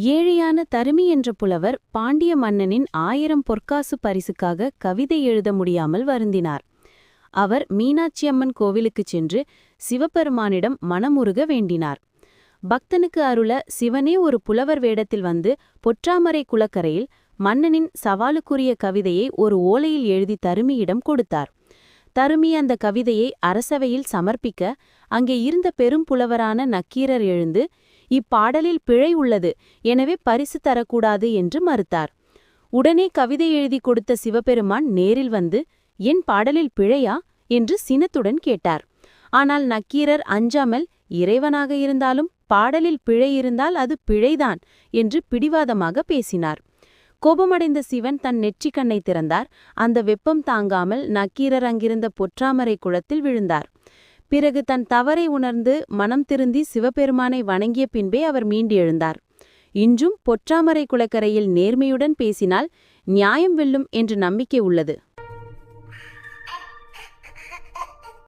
ஏழையான தருமி என்ற புலவர் பாண்டிய மன்னனின் 1000 பொற்காசு பரிசுக்காக கவிதை எழுத முடியாமல் வருந்தினார். அவர் மீனாட்சியம்மன் கோவிலுக்குச் சென்று சிவபெருமானிடம் மனமுருக வேண்டினார். பக்தனுக்கு அருள சிவனே ஒரு புலவர் வேடத்தில் வந்து பொற்றாமரை குளக்கரையில் மன்னனின் சவாலுக்குரிய கவிதையை ஒரு ஓலையில் எழுதி தருமியிடம் கொடுத்தார். தருமி அந்த கவிதையை அரசவையில் சமர்ப்பிக்க அங்கே இருந்த பெரும் புலவரான நக்கீரர் எழுந்து, இப்பாடலில் பிழை உள்ளது, எனவே பரிசு தரக்கூடாது என்று மறுத்தார். உடனே கவிதை எழுதி கொடுத்த சிவபெருமான் நேரில் வந்து, என் பாடலில் பிழையா என்று சினத்துடன் கேட்டார். ஆனால் நக்கீரர் அஞ்சாமல், இறைவனாக இருந்தாலும் பாடலில் பிழை இருந்தால் அது பிழைதான் என்று பிடிவாதமாக பேசினார். கோபமடைந்த சிவன் தன் நெற்றிக் கண்ணை திறந்தார். அந்த வெப்பம் தாங்காமல் நக்கீரர் அங்கிருந்த பொற்றாமரை குளத்தில் விழுந்தார். பிறகு தன் தவறை உணர்ந்து மனம் திருந்தி சிவபெருமானை வணங்கிய பின்பே அவர் மீண்டு எழுந்தார். இன்றும் பொற்றாமரை குளக்கரையில் நேர்மையுடன் பேசினால் நியாயம் வெல்லும் என்று நம்பிக்கை உள்ளது.